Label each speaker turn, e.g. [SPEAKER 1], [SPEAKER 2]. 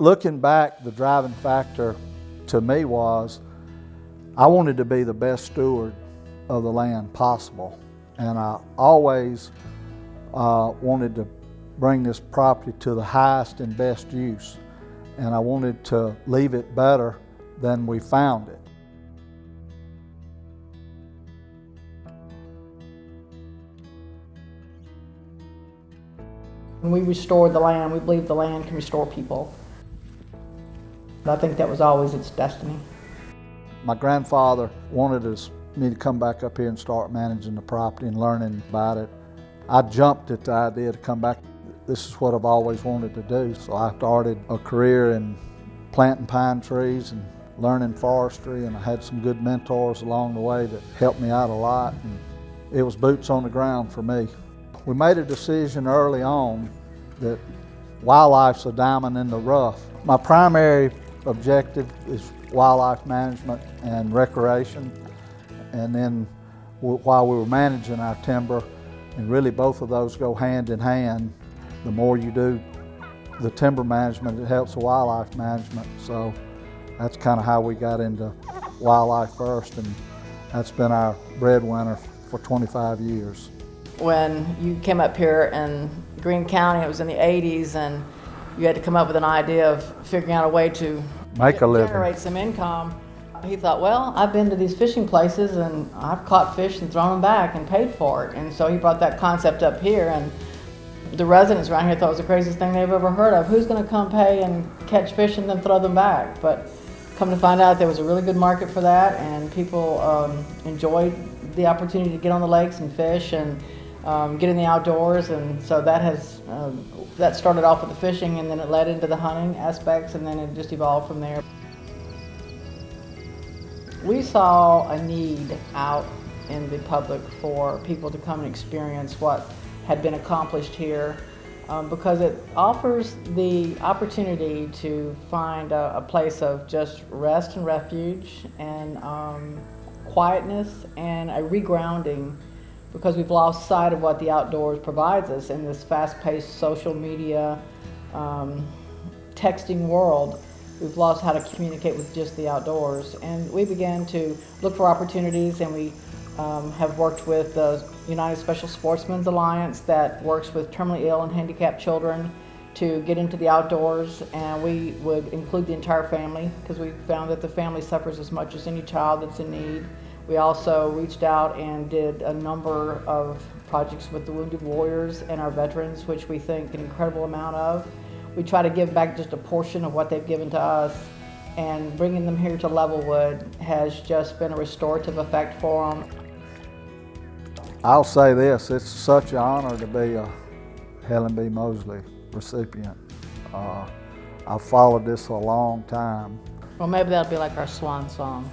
[SPEAKER 1] Looking back, the driving factor to me was I wanted to be the best steward of the land possible. And I always wanted to bring this property to the highest and best use. And I wanted to leave it better than we found it.
[SPEAKER 2] When we restored the land, we believe the land can restore people. I think that was always its destiny.
[SPEAKER 1] My grandfather wanted me to come back up here and start managing the property and learning about it. I jumped at the idea to come back. This is what I've always wanted to do. So I started a career in planting pine trees and learning forestry, and I had some good mentors along the way that helped me out a lot. And it was boots on the ground for me. We made a decision early on that wildlife's a diamond in the rough. My primary objective is wildlife management and recreation. And then while we were managing our timber, and really both of those go hand in hand, the more you do the timber management, it helps the wildlife management. So that's kind of how we got into wildlife first, and that's been our breadwinner for 25 years.
[SPEAKER 2] When you came up here in Greene County, it was in the 80s, and you had to come up with an idea of figuring out a way to
[SPEAKER 1] make a living,
[SPEAKER 2] generate some income. He thought, well, I've been to these fishing places and I've caught fish and thrown them back and paid for it. And so he brought that concept up here, and the residents around here thought it was the craziest thing they've ever heard of. Who's going to come pay and catch fish and then throw them back? But come to find out, there was a really good market for that, and people enjoyed the opportunity to get on the lakes and fish and get in the outdoors. And so that started off with the fishing, and then it led into the hunting aspects, and then it just evolved from there. We saw a need out in the public for people to come and experience what had been accomplished here, because it offers the opportunity to find a place of just rest and refuge and quietness and a regrounding, because we've lost sight of what the outdoors provides us in this fast-paced social media, texting world. We've lost how to communicate with just the outdoors, and we began to look for opportunities, and we have worked with the United Special Sportsmen's Alliance that works with terminally ill and handicapped children to get into the outdoors, and we would include the entire family because we found that the family suffers as much as any child that's in need. We also reached out and did a number of projects with the Wounded Warriors and our veterans, which we think an incredible amount of. We try to give back just a portion of what they've given to us, and bringing them here to Levelwood has just been a restorative effect for them.
[SPEAKER 1] I'll say this, it's such an honor to be a Helene B. Mosley recipient. I've followed this a long time.
[SPEAKER 2] Well, maybe that'll be like our swan song.